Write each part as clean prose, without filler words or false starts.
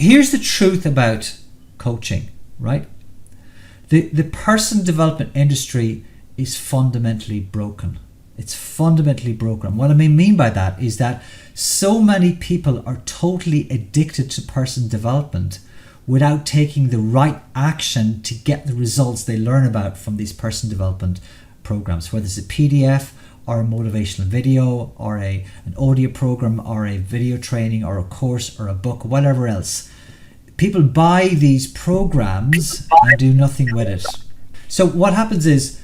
here's the truth about coaching, right? The person development industry is fundamentally broken. It's fundamentally broken. What I mean by that is that so many people are totally addicted to person development without taking the right action to get the results they learn about from these person development programs, whether it's a PDF or a motivational video or an audio program or a video training or a course or a book, whatever else. People buy these programs and do nothing with it. So what happens is,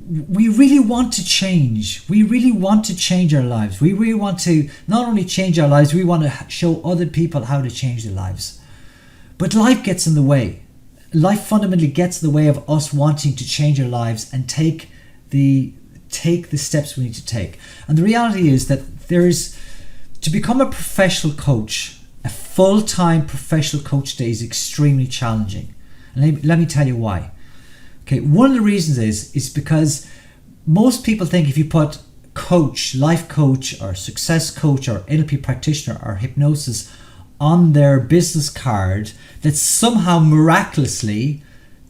we really want to change. We really want to change our lives. We really want to not only change our lives, we want to show other people how to change their lives. But life gets in the way. Life fundamentally gets in the way of us wanting to change our lives and take the steps we need to take. And the reality is that to become a professional coach, a full-time professional coach today is extremely challenging. And let me tell you why. Okay, one of the reasons is because most people think if you put coach, life coach or success coach or NLP practitioner or hypnosis on their business card, that somehow miraculously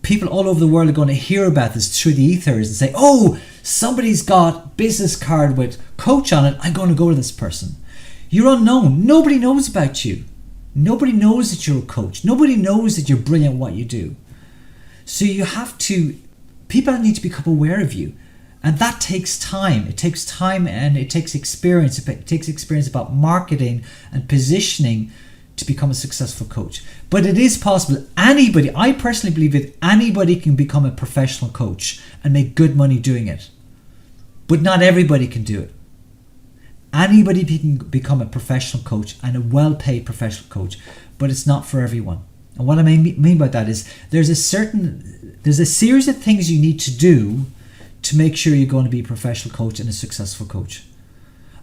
people all over the world are going to hear about this through the ethers and say, oh, somebody's got business card with coach on it, I'm going to go to this person. You're unknown. Nobody knows about you. Nobody knows that you're a coach. Nobody knows that you're brilliant at what you do. So people need to become aware of you. And that takes time. It takes time and it takes experience. It takes experience about marketing and positioning to become a successful coach. But it is possible. I personally believe that anybody can become a professional coach and make good money doing it. But not everybody can do it. Anybody can become a professional coach and a well-paid professional coach, but it's not for everyone. And what I mean by that is there's a series of things you need to do to make sure you're going to be a professional coach and a successful coach.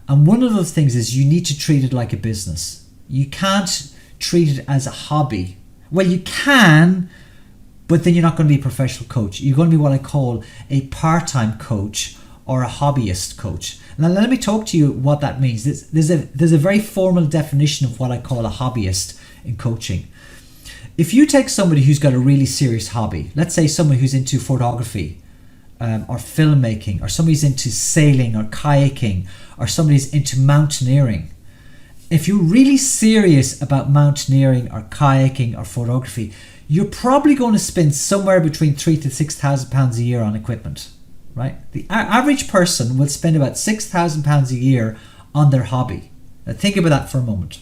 And one of those things is you need to treat it like a business. You can't treat it as a hobby. Well, you can, but then you're not going to be a professional coach. You're going to be what I call a part-time coach or a hobbyist coach. Now let me talk to you what that means. There's a very formal definition of what I call a hobbyist in coaching. If you take somebody who's got a really serious hobby, let's say someone who's into photography or filmmaking, or somebody's into sailing or kayaking, or somebody's into mountaineering. If you're really serious about mountaineering or kayaking or photography, you're probably going to spend somewhere between £3,000 to £6,000 a year on equipment, right? The average person will spend about £6,000 a year on their hobby. Now think about that for a moment.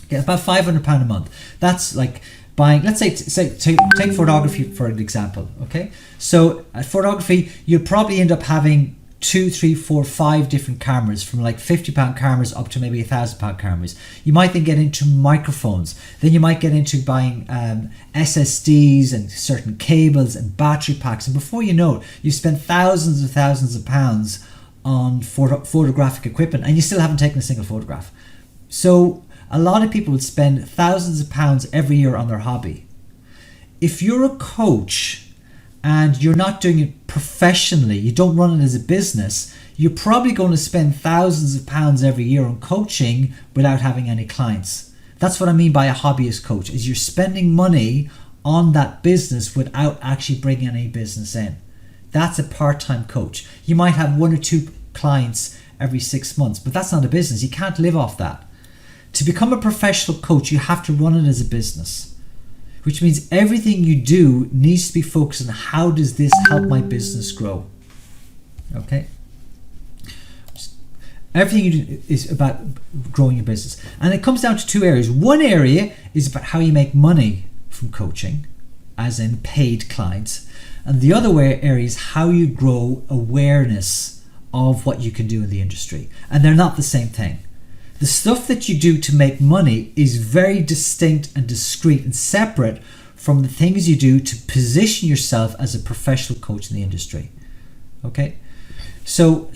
Okay, about £500 a month. That's like buying, let's say take photography for an example, okay? So at photography, you'll probably end up having 2, 3, 4, 5 different cameras, from like £50 cameras up to maybe £1,000 cameras. You might then get into microphones. Then you might get into buying SSDs and certain cables and battery packs. And before you know it, you spend thousands and thousands of pounds on photographic equipment, and you still haven't taken a single photograph. So a lot of people would spend thousands of pounds every year on their hobby. If you're a coach and you're not doing it professionally, you don't run it as a business, you're probably going to spend thousands of pounds every year on coaching without having any clients. That's what I mean by a hobbyist coach, is you're spending money on that business without actually bringing any business in. That's a part-time coach. You might have 1 or 2 clients every 6 months, but that's not a business. You can't live off that. To become a professional coach, you have to run it as a business, which means everything you do needs to be focused on how does this help my business grow. Okay? Everything you do is about growing your business. And it comes down to 2 areas. One area is about how you make money from coaching, as in paid clients. And the other area is how you grow awareness of what you can do in the industry. And they're not the same thing. The stuff that you do to make money is very distinct and discrete and separate from the things you do to position yourself as a professional coach in the industry. Okay? So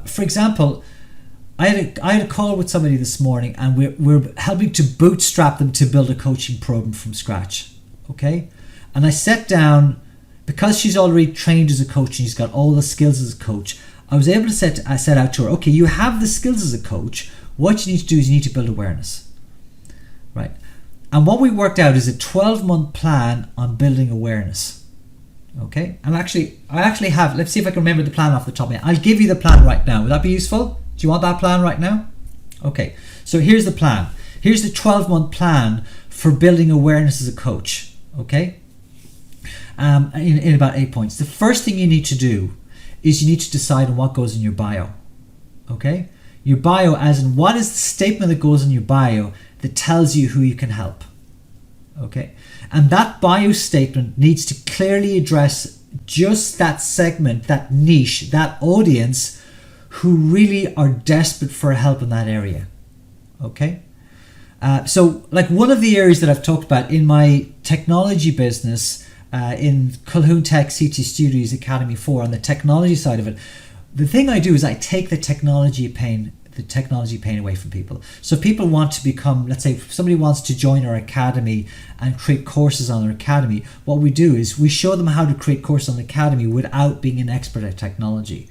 for example, I had a call with somebody this morning, and we're helping to bootstrap them to build a coaching program from scratch. Okay? And I sat down, because she's already trained as a coach and she's got all the skills as a coach, I was able to set out to her, okay, you have the skills as a coach. What you need to do is you need to build awareness, right? And what we worked out is a 12-month plan on building awareness. Okay, and I actually have, let's see if I can remember the plan off the top of my head. I'll give you the plan right now. Would that be useful? Do you want that plan right now? Okay, so here's the plan. Here's the 12-month plan for building awareness as a coach. Okay, in about 8 points. The first thing you need to do is you need to decide on what goes in your bio. Okay, your bio, as in what is the statement that goes in your bio that tells you who you can help. Okay, and that bio statement needs to clearly address just that segment, that niche, that audience who really are desperate for help in that area. Okay, so like one of the areas that I've talked about in my technology business, in Colhoun Tech CT Studios Academy 4, on the technology side of it, the thing I do is I take the technology pain away from people. So people want to become, let's say if somebody wants to join our academy and create courses on our academy, what we do is we show them how to create courses on the academy without being an expert at technology.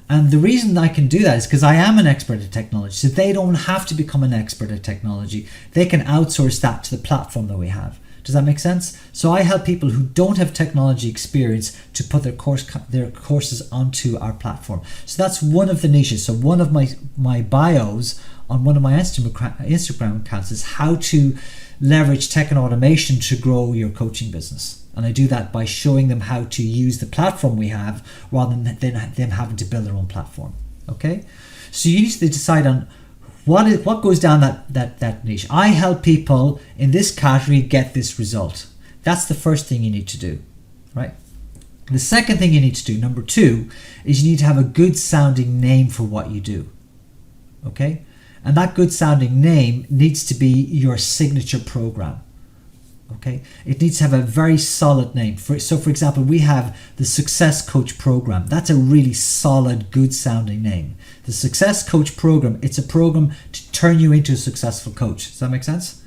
And the reason I can do that is because I am an expert at technology, so they don't have to become an expert at technology. They can outsource that to the platform that we have. Does that make sense? So I help people who don't have technology experience to put their courses onto our platform. So that's one of the niches. So one of my bios on one of my Instagram accounts is how to leverage tech and automation to grow your coaching business. And I do that by showing them how to use the platform we have rather than them having to build their own platform. Okay? So you need to decide on what goes down that niche. I help people in this category get this result. That's the first thing you need to do, right? The second thing you need to do, number 2, is you need to have a good sounding name for what you do. Okay? And that good sounding name needs to be your signature program. Okay, it needs to have a very solid name. So for example, we have the Success Coach Program. That's a really solid, good sounding name. The Success Coach Program, it's a program to turn you into a successful coach. Does that make sense?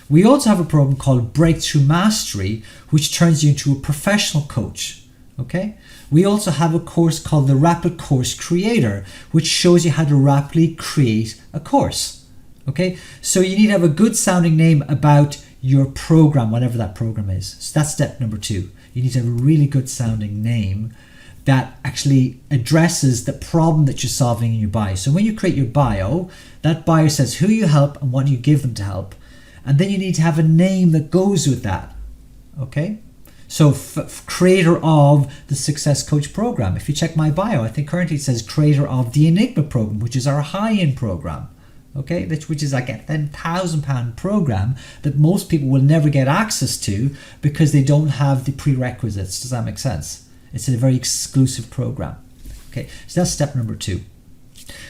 We also have a program called Breakthrough Mastery, which turns you into a professional coach. Okay, we also have a course called the Rapid Course Creator, which shows you how to rapidly create a course. Okay, so you need to have a good sounding name about your program, whatever that program is. So that's step number 2. You need to have a really good sounding name that actually addresses the problem that you're solving in your bio. So when you create your bio, that bio says who you help and what you give them to help. And then you need to have a name that goes with that. Okay? So creator of the Success Coach Program. If you check my bio, I think currently it says creator of the Enigma Program, which is our high-end program. Okay, which is like a £10,000 program that most people will never get access to because they don't have the prerequisites. Does that make sense? It's a very exclusive program. Okay, so that's step number 2.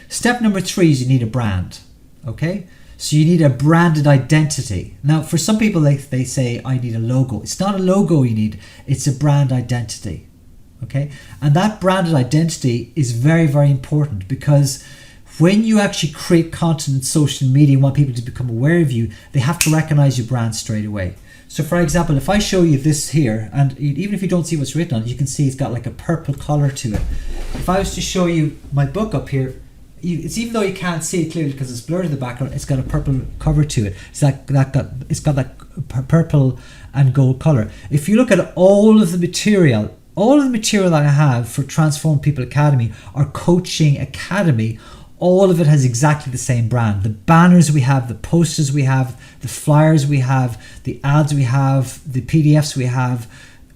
Step number 3 is you need a brand. Okay, so you need a branded identity. Now, for some people, they say, I need a logo. It's not a logo you need, it's a brand identity. Okay, and that branded identity is very, very important because when you actually create content in social media and want people to become aware of you, they have to recognize your brand straight away. So for example, if I show you this here, and even if you don't see what's written on it, you can see it's got like a purple color to it. If I was to show you my book up here, it's even though you can't see it clearly because it's blurred in the background, it's got a purple cover to it. It's got that purple and gold color. If you look at all of the material that I have for Transform People Academy, our coaching academy, all of it has exactly the same brand. The banners we have, the posters we have, the flyers we have, the ads we have, the PDFs we have,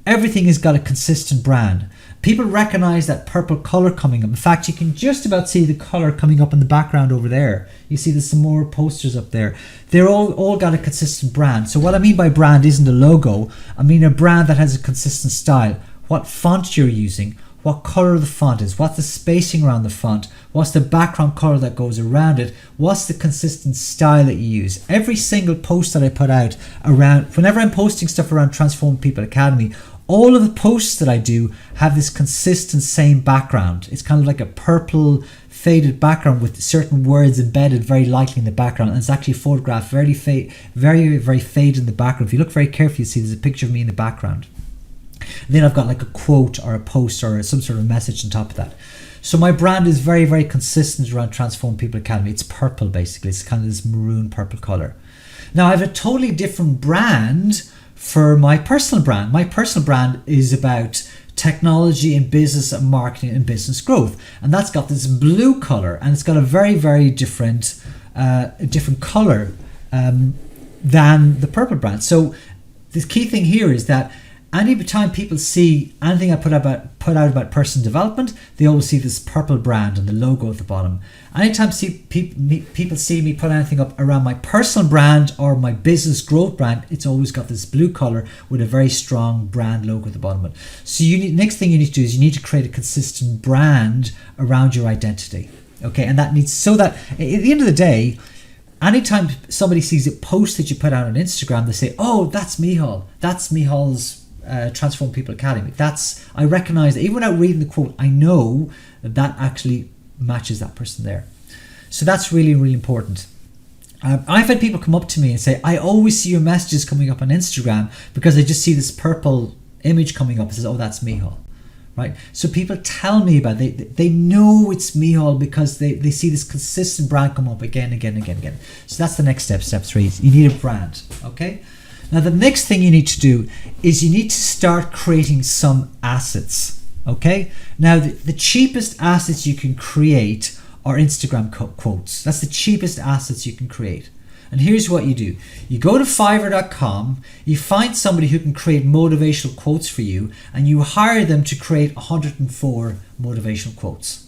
everything has got a consistent brand. People recognize that purple color coming up. In fact, you can just about see the color coming up in the background over there. You see there's some more posters up there. They're all got a consistent brand. So what I mean by brand isn't a logo. I mean a brand that has a consistent style. What font you're using, what color the font is, what's the spacing around the font, what's the background color that goes around it, what's the consistent style that you use. Every single post that I put out around, whenever I'm posting stuff around Transform People Academy, all of the posts that I do have this consistent same background. It's kind of like a purple faded background with certain words embedded very lightly in the background, and it's actually photographed very faded in the background. If you look very carefully, you see there's a picture of me in the background. And then I've got like a quote or a post or some sort of message on top of that. So my brand is very, very consistent around Transform People Academy. It's purple basically. It's kind of this maroon purple color. Now I have a totally different brand for my personal brand. My personal brand is about technology and business and marketing and business growth, and that's got this blue color, and it's got a very, very different color than the purple brand. So the key thing here is that anytime people see anything I put out about personal development, they always see this purple brand and the logo at the bottom. Anytime people see me put anything up around my personal brand or my business growth brand, it's always got this blue color with a very strong brand logo at the bottom of it. So next thing you need to do is you need to create a consistent brand around your identity. Okay, and that needs, so that at the end of the day, anytime somebody sees a post that you put out on Instagram, they say, "Oh, that's Micheal. That's Michal's Transform People Academy." I recognize that even without reading the quote, I know that actually matches that person there. So that's really, really important. I've had people come up to me and say, "I always see your messages coming up on Instagram because I just see this purple image coming up and says, oh, that's Micheal." Right? So people tell me about it. They know it's Micheal because they see this consistent brand come up again. So that's the next step, step 3. You need a brand. Okay? Now the next thing you need to do is you need to start creating some assets. Okay? Now the cheapest assets you can create are Instagram quotes. That's the cheapest assets you can create. And here's what you do. You go to Fiverr.com, you find somebody who can create motivational quotes for you, and you hire them to create 104 motivational quotes.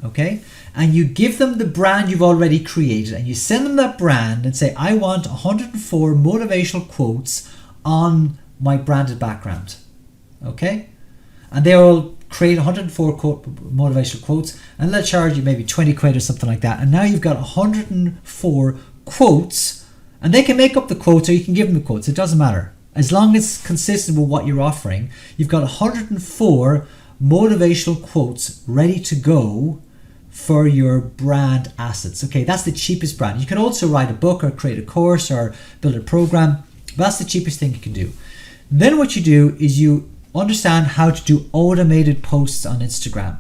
Okay? And you give them the brand you've already created, and you send them that brand and say, "I want 104 motivational quotes on my branded background." Okay? And they'll create 104 motivational quotes, and they'll charge you maybe 20 quid or something like that. And now you've got 104 quotes, and they can make up the quotes or you can give them the quotes. It doesn't matter. As long as it's consistent with what you're offering, you've got 104 motivational quotes ready to go for your brand assets. Okay, that's the cheapest brand. You can also write a book or create a course or build a program, but that's the cheapest thing you can do. Then what you do is you understand how to do automated posts on Instagram.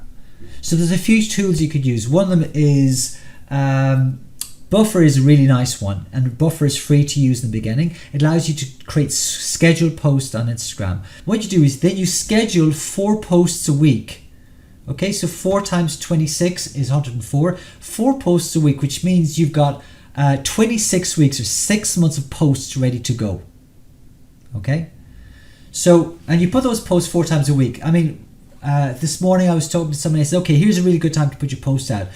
So there's a few tools you could use. One of them is Buffer is a really nice one, and Buffer is free to use in the beginning. It allows you to create scheduled posts on Instagram. What you do is then you schedule 4 posts a week. Okay, so 4 times 26 is 104. 4 posts a week, which means you've got 26 weeks or 6 months of posts ready to go. Okay, so, and you put those posts 4 times a week. I mean, this morning I was talking to somebody. I said, okay, here's a really good time to put your posts out.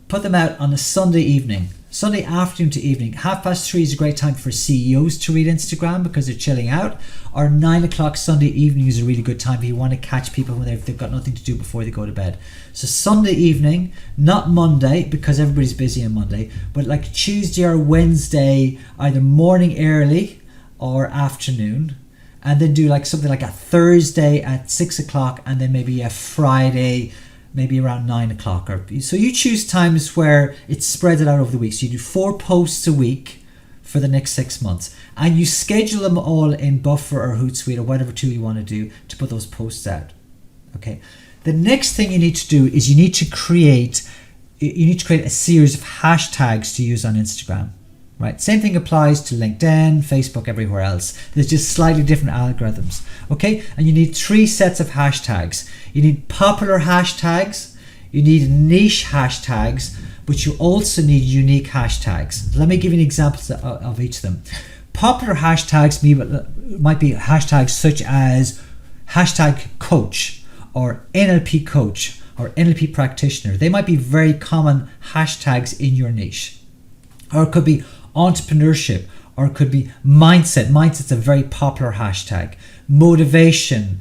Put them out on a Sunday evening, Sunday afternoon to evening. 3:30 is a great time for CEOs to read Instagram because they're chilling out. Or 9 o'clock Sunday evening is a really good time if you want to catch people when they've got nothing to do before they go to bed. So Sunday evening, not Monday because everybody's busy on Monday, but like Tuesday or Wednesday, either morning early or afternoon. And then do like something like a Thursday at 6 o'clock, and then maybe a Friday maybe around 9 o'clock. So you choose times where it's spread it out over the week. So you do 4 posts a week for the next 6 months, and you schedule them all in Buffer or Hootsuite or whatever tool you want to do to put those posts out. Okay. The next thing you need to do is you need to create a series of hashtags to use on Instagram. Right, same thing applies to LinkedIn, Facebook, everywhere else. There's just slightly different algorithms. Okay, and you need 3 sets of hashtags. You need popular hashtags, you need niche hashtags, but you also need unique hashtags. Let me give you an example of each of them. Popular hashtags might be hashtags such as hashtag coach or NLP coach or NLP practitioner. They might be very common hashtags in your niche. Or it could be entrepreneurship, or it could be mindset. Mindset's a very popular hashtag. Motivation,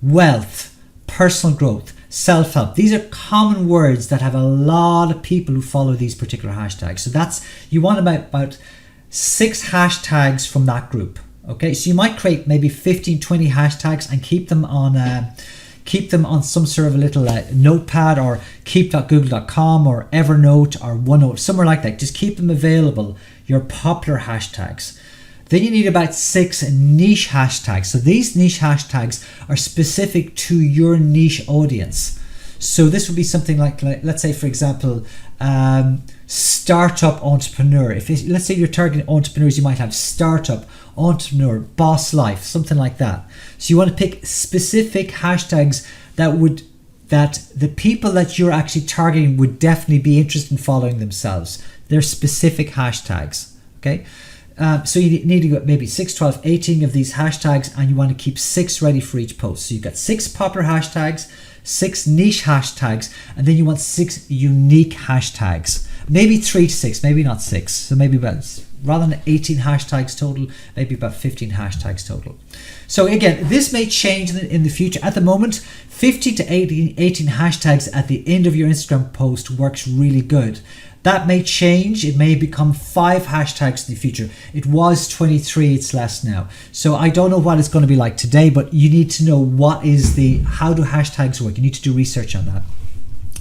wealth, personal growth, self-help. These are common words that have a lot of people who follow these particular hashtags. So you want about 6 hashtags from that group. Okay, so you might create maybe 15, 20 hashtags and keep them on some sort of a little notepad, or keep.google.com or Evernote or OneNote, somewhere like that. Just keep them available, your popular hashtags. Then you need about 6 niche hashtags. So these niche hashtags are specific to your niche audience. So this would be something like let's say, for example, startup entrepreneur. Let's say you're targeting entrepreneurs, you might have startup, entrepreneur, boss life, something like that. So you want to pick specific hashtags that the people that you're actually targeting would definitely be interested in following themselves. They're specific hashtags, okay? So you need to go maybe 6, 12, 18 of these hashtags, and you want to keep 6 ready for each post. So you've got 6 popular hashtags, 6 niche hashtags, and then you want 6 unique hashtags. Maybe 3 to 6, maybe not 6. So maybe about, rather than 18 hashtags total, maybe about 15 hashtags total. So again, this may change in the future. At the moment, 50 to 18 hashtags at the end of your Instagram post works really good. That may change. It may become 5 hashtags in the future. It was 23, it's less now. So I don't know what it's going to be like today, but you need to know how do hashtags work. You need to do research on that.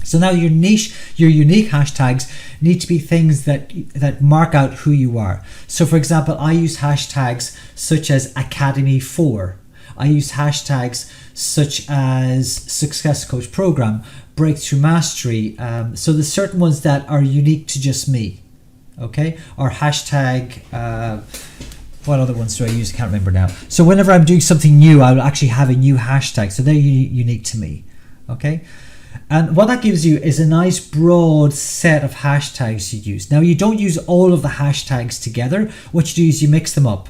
So now your niche, your unique hashtags need to be things that mark out who you are. So for example, I use hashtags such as Academy 4. I use hashtags such as Success Coach Program, Breakthrough Mastery. So there's certain ones that are unique to just me, okay? Or hashtag, what other ones do I use? I can't remember now. So whenever I'm doing something new, I'll actually have a new hashtag. So they're unique to me, okay? And what that gives you is a nice broad set of hashtags to use. Now you don't use all of the hashtags together. What you do is you mix them up.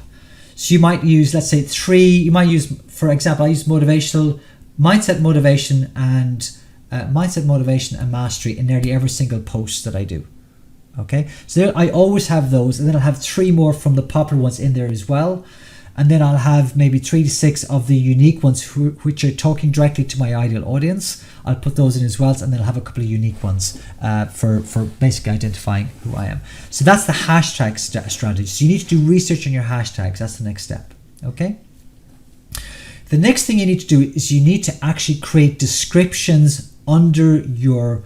So you might use, let's say 3, you might use, for example, I use mindset motivation and mastery in nearly every single post that I do. Okay, so there, I always have those, and then I'll have 3 more from the popular ones in there as well. And then I'll have maybe 3 to 6 of the unique ones which are talking directly to my ideal audience. I'll put those in as well, and then I'll have a couple of unique ones for basically identifying who I am. So that's the hashtag strategy. So you need to do research on your hashtags. That's the next step. Okay. The next thing you need to do is you need to actually create descriptions under your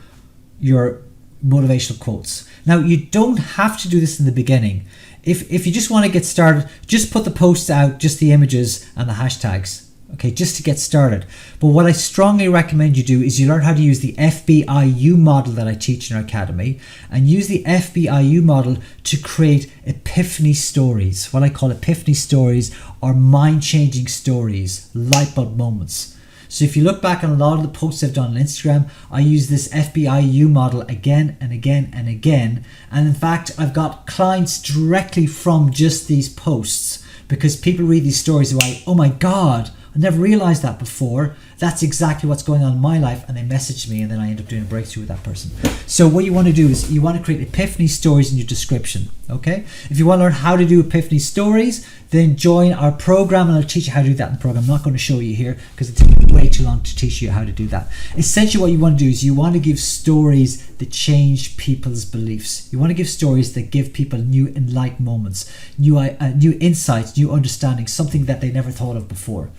motivational quotes. Now you don't have to do this in the beginning. If you just want to get started, just put the posts out, just the images and the hashtags, okay, just to get started. But what I strongly recommend you do is you learn how to use the FBIU model that I teach in our academy, and use the FBIU model to create epiphany stories. What I call epiphany stories are mind-changing stories, light bulb moments. So if you look back on a lot of the posts I've done on Instagram, I use this FBIU model again and again and again. And in fact, I've got clients directly from just these posts, because people read these stories and like, oh my God, I never realized that before. That's exactly what's going on in my life. And they message me, and then I end up doing a breakthrough with that person. So what you want to do is you want to create epiphany stories in your description. Okay. If you want to learn how to do epiphany stories, then join our program, and I'll teach you how to do that in the program. I'm not going to show you here because it takes way too long to teach you how to do that. Essentially what you want to do is you want to give stories that change people's beliefs. You want to give stories that give people new enlightened moments, new insights, new understanding, something that they never thought of before.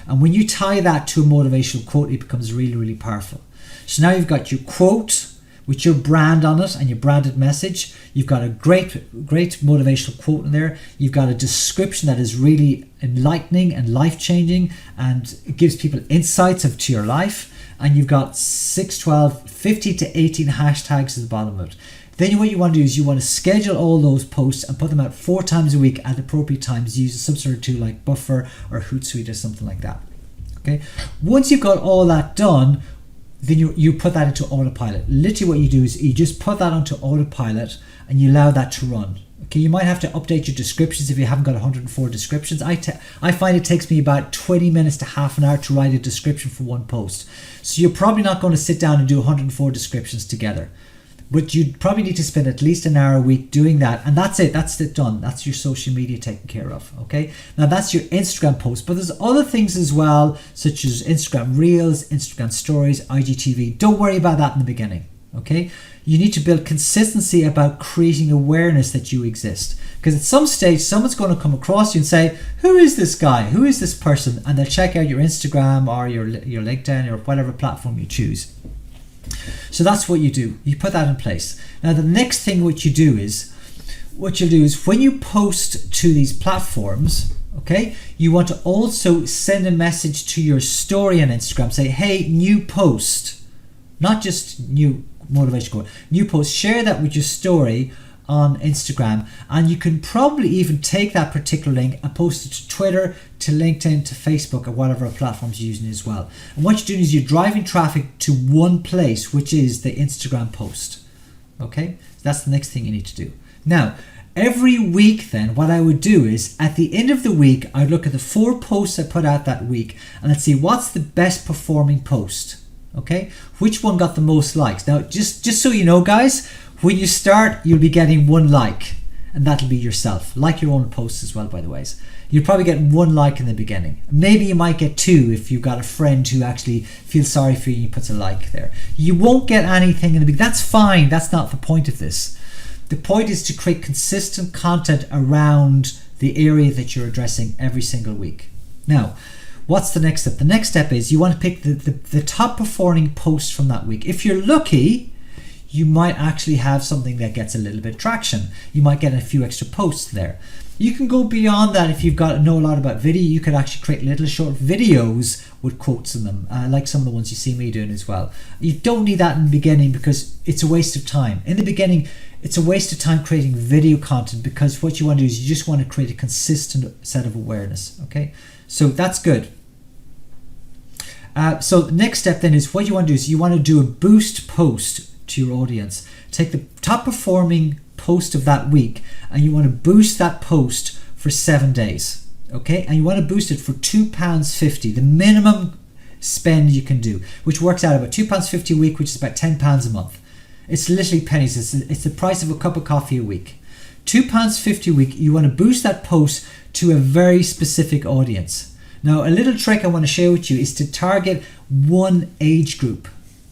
And when you tie that to a motivational quote, it becomes really, really powerful. So now you've got your quote with your brand on it and your branded message. You've got a great motivational quote in there. You've got a description that is really enlightening and life-changing, and it gives people insights to your life. And you've got 6, 12, 50 to 18 hashtags at the bottom of it. Then what you want to do is you want to schedule all those posts and put them out 4 times a week at appropriate times, using some sort of tool like Buffer or Hootsuite or something like that. Okay. Once you've got all that done, then you put that into autopilot. Literally what you do is you just put that onto autopilot and you allow that to run. Okay, you might have to update your descriptions if you haven't got 104 descriptions. I find it takes me about 20 minutes to half an hour to write a description for one post. So you're probably not going to sit down and do 104 descriptions together. But you probably need to spend at least an hour a week doing that, and that's it. That's it done. That's your social media taken care of. Okay. Now that's your Instagram post, but there's other things as well, such as Instagram Reels, Instagram Stories, IGTV. Don't worry about that in the beginning. Okay. You need to build consistency about creating awareness that you exist, because at some stage someone's going to come across you and say, "Who is this guy? Who is this person?" And they'll check out your Instagram or your LinkedIn or whatever platform you choose. So that's what you do. You put that in place. Now the next thing what you'll do is when you post to these platforms, okay, you want to also send a message to your story on Instagram. Say, hey, new post. not just new motivation quote, new post. Share that with your story on Instagram, and you can probably even take that particular link and post it to Twitter, to LinkedIn, to Facebook, or whatever platforms you're using as well. And what you're doing is you're driving traffic to one place, which is the Instagram post. Okay, so that's the next thing you need to do. Now, every week then, what I would do is at the end of the week, I'd look at the 4 posts I put out that week, and let's see what's the best performing post. Okay, which one got the most likes? Now, just so you know, guys, when you start, you'll be getting 1 like, and that'll be yourself. Like your own posts as well, by the way. You'll probably get 1 like in the beginning. Maybe you might get 2 if you've got a friend who actually feels sorry for you and he puts a like there. You won't get anything in the beginning. That's fine. That's not the point of this. The point is to create consistent content around the area that you're addressing every single week. Now, what's the next step? The next step is you want to pick the top performing post from that week. If you're lucky, you might actually have something that gets a little bit of traction. You might get a few extra posts there. You can go beyond that if you've know a lot about video. You could actually create little short videos with quotes in them, like some of the ones you see me doing as well. You don't need that in the beginning because it's a waste of time. In the beginning, it's a waste of time creating video content because what you want to do is you just want to create a consistent set of awareness. Okay, so that's good. So the next step then is what you want to do is you want to do a boost post to your audience. Take the top performing post of that week and you want to boost that post for 7 days. Okay, and you want to boost it for £2.50, the minimum spend you can do, which works out about £2.50 a week, which is about £10 a month. It's literally pennies. It's the price of a cup of coffee a week. £2.50 a week. You want to boost that post to a very specific audience. Now, a little trick I want to share with you is to target one age group.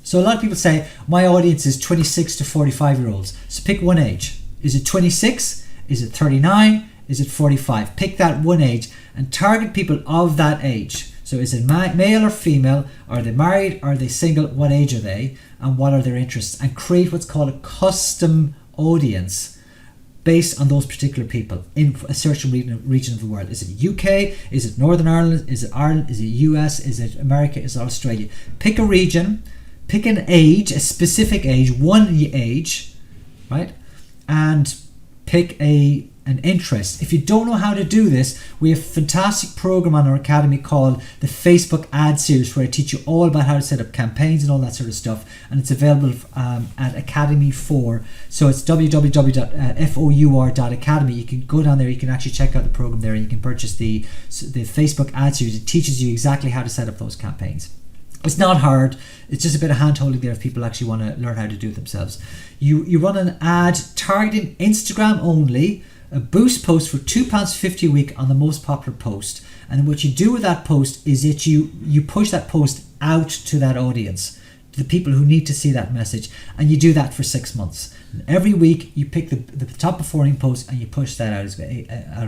So a lot of people say, my audience is 26 to 45 year olds. So pick one age. Is it 26? Is it 39? Is it 45? Pick that one age and target people of that age. So is it male or female? Are they married? Are they single? What age are they? And what are their interests? And create what's called a custom audience based on those particular people in a certain region of the world. Is it UK? Is it Northern Ireland? Is it Ireland? Is it US? Is it America? Is it Australia? Pick a region. Pick an age, a specific age, one age, right? And pick an interest. If you don't know how to do this, we have a fantastic program on our academy called the Facebook Ad Series, where I teach you all about how to set up campaigns and all that sort of stuff. And it's available at Academy 4. So it's www.four.academy. You can go down there, you can actually check out the program there, and you can purchase the Facebook Ad Series. It teaches you exactly how to set up those campaigns. It's not hard. It's just a bit of hand-holding there if people actually want to learn how to do it themselves. You run an ad targeting Instagram only, a boost post for £2.50 a week on the most popular post. And then what you do with that post is that you push that post out to that audience, to the people who need to see that message. And you do that for 6 months. And every week you pick the top performing post and you push that out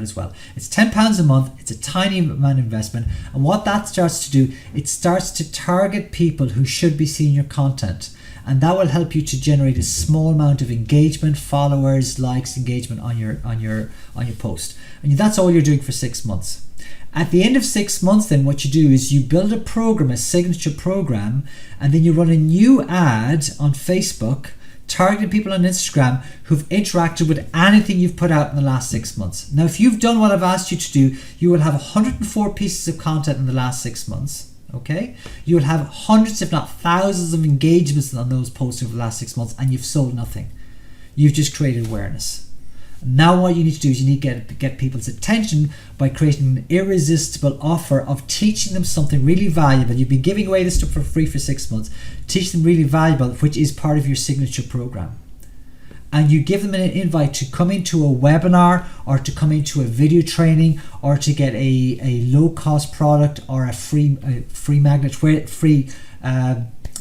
as well. It's £10 a month. It's a tiny amount of investment. And what that starts to do, it starts to target people who should be seeing your content. And that will help you to generate a small amount of engagement, followers, likes, engagement on your post. And that's all you're doing for 6 months. At the end of 6 months, then what you do is you build a program, a signature program, and then you run a new ad on Facebook targeting people on Instagram who've interacted with anything you've put out in the last 6 months. Now, if you've done what I've asked you to do, you will have 104 pieces of content in the last 6 months. Okay, you will have hundreds, if not thousands, of engagements on those posts over the last 6 months, and you've sold nothing. You've just created awareness. Now what you need to do is you need to get people's attention by creating an irresistible offer of teaching them something really valuable. You've been giving away this stuff for free for 6 months. Teach them really valuable, which is part of your signature program. And you give them an invite to come into a webinar or to come into a video training or to get a low-cost product or a free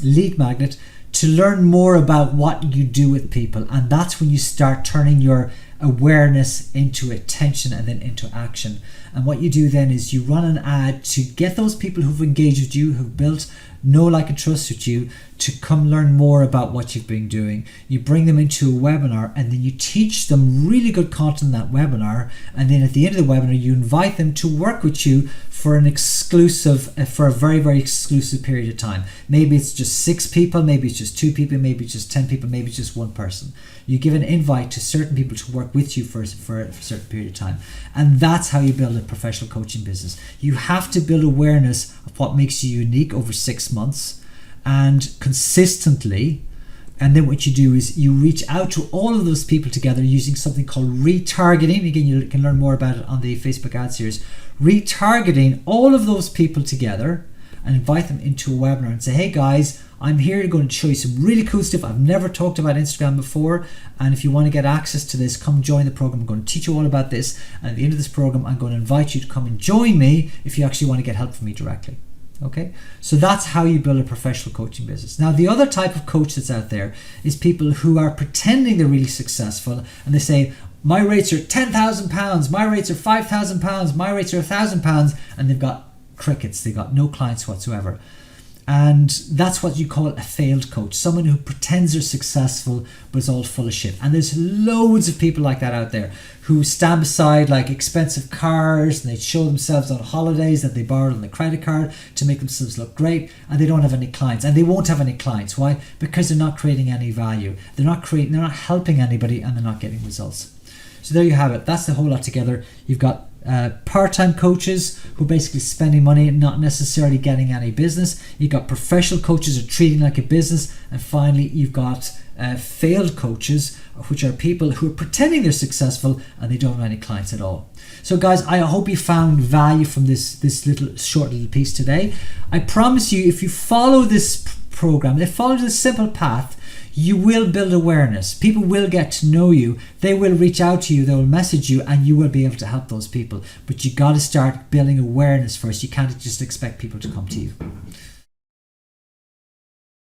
lead magnet to learn more about what you do with people. And that's when you start turning your awareness into attention and then into action. And what you do then is you run an ad to get those people who've engaged with you, who've built know, like, and trust with you, to come learn more about what you've been doing. You bring them into a webinar, and then you teach them really good content in that webinar. And then at the end of the webinar, you invite them to work with you for an exclusive, for a very, very exclusive period of time. Maybe it's just 6 people, maybe it's just 2 people, maybe it's just 10 people, maybe it's just 1 person. You give an invite to certain people to work with you for a certain period of time. And that's how you build a professional coaching business. You have to build awareness of what makes you unique over 6 months and consistently. And then what you do is you reach out to all of those people together using something called retargeting. Again, you can learn more about it on the Facebook ad series. Retargeting all of those people together and invite them into a webinar and say, hey guys, I'm here going to show you some really cool stuff. I've never talked about Instagram before, and if you want to get access to this, come join the program. I'm going to teach you all about this, and at the end of this program, I'm going to invite you to come and join me if you actually want to get help from me directly. Okay, so that's how you build a professional coaching business. Now, the other type of coach that's out there is people who are pretending they're really successful, and they say, my rates are £10,000, my rates are £5,000, my rates are £1,000, and they've got crickets, they've got no clients whatsoever. And that's what you call a failed coach, someone who pretends they're successful but is all full of shit. And there's loads of people like that out there who stand beside like expensive cars, and they show themselves on holidays that they borrowed on the credit card to make themselves look great, and they don't have any clients, and they won't have any clients. Why? Because they're not creating any value. They're not helping anybody, and they're not getting results. So there you have it. That's the whole lot together. You've got part-time coaches who are basically spending money and not necessarily getting any business. You've got professional coaches who are treating like a business. And finally, you've got failed coaches, which are people who are pretending they're successful and they don't have any clients at all. So guys, I hope you found value from this short little piece today. I promise you, if you follow this program, if you follow this simple path, you will build awareness. People will get to know you. They will reach out to you. They will message you, and you will be able to help those people. But you got to start building awareness first. You can't just expect people to come to you.